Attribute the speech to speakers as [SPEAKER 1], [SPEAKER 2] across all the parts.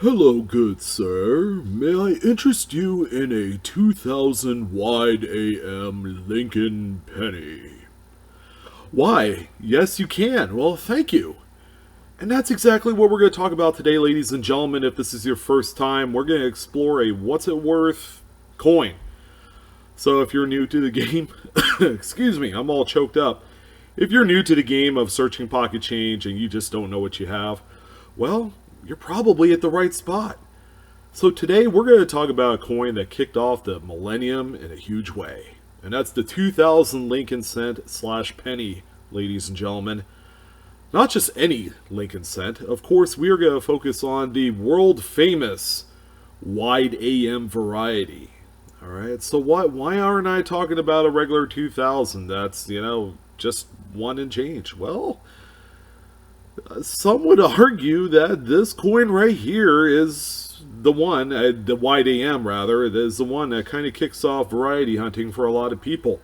[SPEAKER 1] Hello, good sir. May I interest you in a 2000 wide AM Lincoln Penny? Why, yes, you can. Well, thank you. And that's exactly what we're going to talk about today, ladies and gentlemen. If this is your first time, we're going to explore a what's it worth coin. So if you're new to the game, excuse me, I'm all choked up. If you're new to the game of searching pocket change and you just don't know what you have, well, you're probably at the right spot. So today we're going to talk about a coin that kicked off the millennium in a huge way. And that's the 2000 Lincoln cent slash penny, ladies and gentlemen. Not just any Lincoln cent. Of course, we are going to focus on the world famous wide AM variety. Alright, so why aren't I talking about a regular 2000 that's, just one and change? Well, some would argue that this coin right here is the one, the wide AM rather, it is the one that kind of kicks off variety hunting for a lot of people.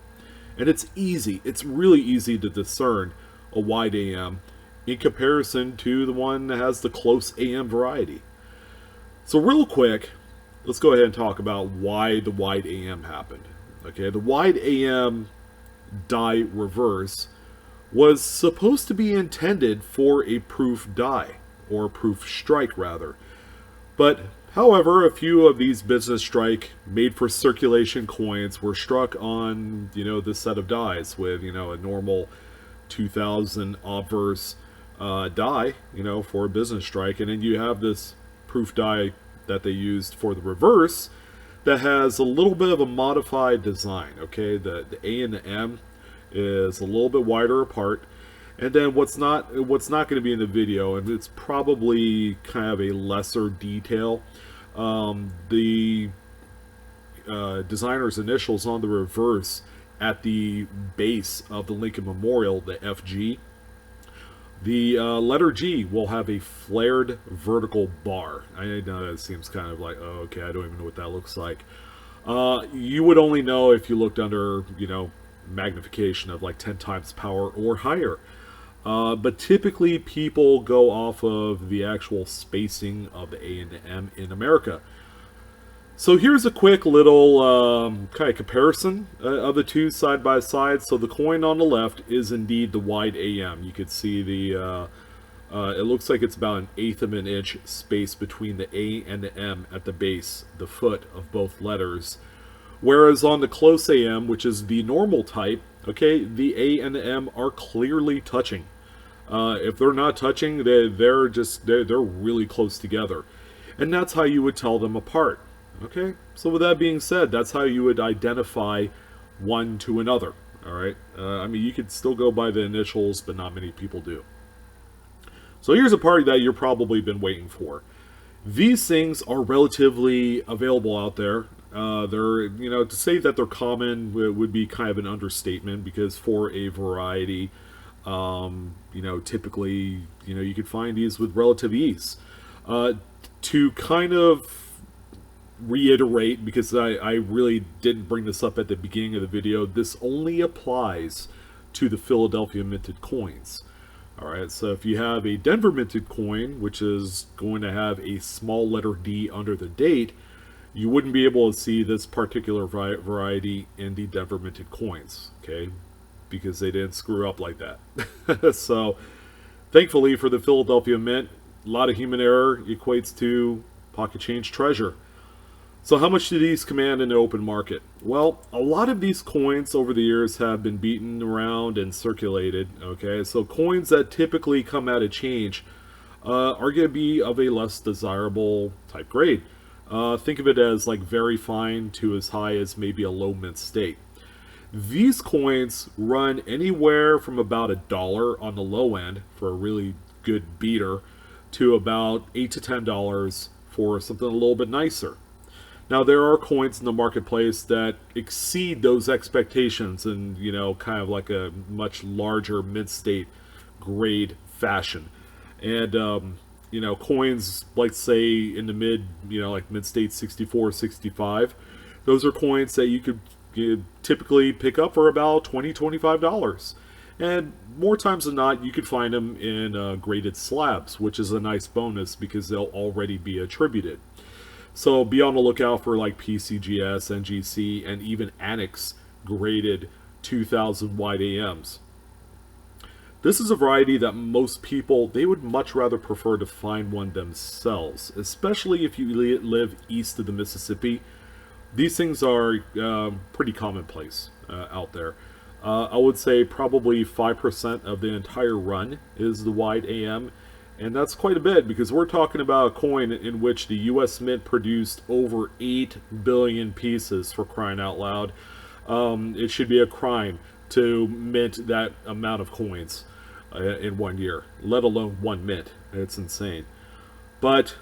[SPEAKER 1] And it's easy, it's really easy to discern a wide AM in comparison to the one that has the close AM variety. So, real quick, let's go ahead and talk about why the wide AM happened. Okay, the wide AM die reverse was supposed to be intended for a proof die, or proof strike rather. But, however, a few of these business strike made for circulation coins were struck on, this set of dies with, a normal 2000 obverse die, for a business strike. And then you have this proof die that they used for the reverse that has a little bit of a modified design. Okay, the A and the M is a little bit wider apart, and then what's not going to be in the video, and it's probably kind of a lesser detail. The designer's initials on the reverse at the base of the Lincoln Memorial, the FG. The letter G will have a flared vertical bar. I know that seems kind of like, oh, okay, I don't even know what that looks like. You would only know if you looked under, magnification of like 10 times power or higher. But typically people go off of the actual spacing of the A and the M in America. So here's a quick little kind of comparison of the two side by side. So the coin on the left is indeed the wide AM. You could see the, it looks like it's about 1/8 of an inch space between the A and the M at the base, the foot of both letters. Whereas on the close AM, which is the normal type, okay, the A and the M are clearly touching. If they're not touching, they're really close together. And that's how you would tell them apart. Okay, so with that being said, that's how you would identify one to another. All right, I mean, you could still go by the initials, but not many people do. So here's a part that you've probably been waiting for. These things are relatively available out there. They're, to say that they're common would be kind of an understatement, because for a variety, typically, you could find these with relative ease. To kind of reiterate, because I really didn't bring this up at the beginning of the video, this only applies to the Philadelphia minted coins. Alright, so if you have a Denver minted coin, which is going to have a small letter D under the date, you wouldn't be able to see this particular variety in the Denver minted coins, okay? Because they didn't screw up like that. So, thankfully for the Philadelphia Mint, a lot of human error equates to pocket change treasure. So how much do these command in the open market? Well, a lot of these coins over the years have been beaten around and circulated, okay? So coins that typically come out of change are going to be of a less desirable type grade. Think of it as like very fine to as high as maybe a low mint state. These coins run anywhere from about $1 on the low end for a really good beater to about $8 to $10 for something a little bit nicer. Now, there are coins in the marketplace that exceed those expectations in, kind of like a much larger mid-state grade fashion. And, coins, like say in the like mid-state 64, 65, those are coins that you could typically pick up for about $20, $25. And more times than not, you could find them in graded slabs, which is a nice bonus because they'll already be attributed. So be on the lookout for like PCGS, NGC, and even Annex graded 2000 wide AMs. This is a variety that most people, they would much rather prefer to find one themselves, especially if you live east of the Mississippi. These things are pretty commonplace out there. I would say probably 5% of the entire run is the wide AM, and that's quite a bit because we're talking about a coin in which the US Mint produced over 8 billion pieces, for crying out loud. It should be a crime to mint that amount of coins in 1 year, let alone one mint. It's insane. But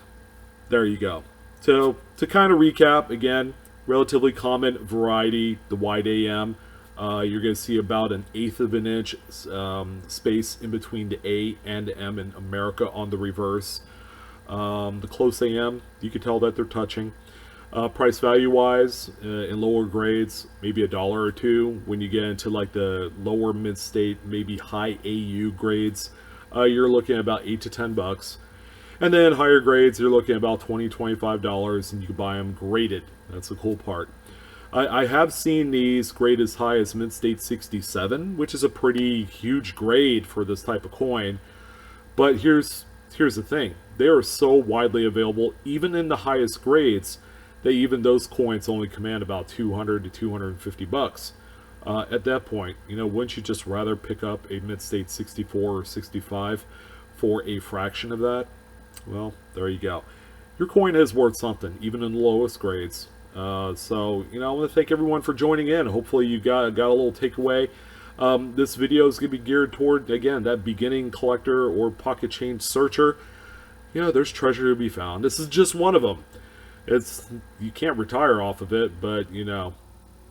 [SPEAKER 1] there you go. So to kind of recap, again, relatively common variety, the wide AM. You're going to see about an eighth of an inch space in between the A and the M in America on the reverse. The close AM, you can tell that they're touching. Price value wise, in lower grades, maybe $1 or $2. When you get into like the lower mid state, maybe high AU grades, you're looking at about $8 to $10. And then higher grades, you're looking at about $20, $25, and you can buy them graded. That's the cool part. I have seen these grade as high as Mint State 67, which is a pretty huge grade for this type of coin. But here's the thing. They are so widely available, even in the highest grades, that even those coins only command about $200 to $250. At that point, wouldn't you just rather pick up a Mint State 64 or 65 for a fraction of that? Well, there you go. Your coin is worth something, even in the lowest grades. So, I want to thank everyone for joining in. Hopefully you got a little takeaway. This video is going to be geared toward, again, that beginning collector or pocket change searcher. There's treasure to be found. This is just one of them. You can't retire off of it, but,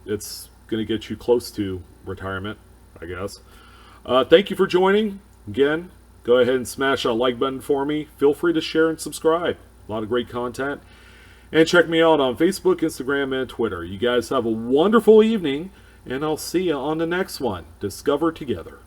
[SPEAKER 1] it's going to get you close to retirement, I guess. Thank you for joining. Again, go ahead and smash that like button for me. Feel free to share and subscribe. A lot of great content. And check me out on Facebook, Instagram, and Twitter. You guys have a wonderful evening, and I'll see you on the next one. Discover together.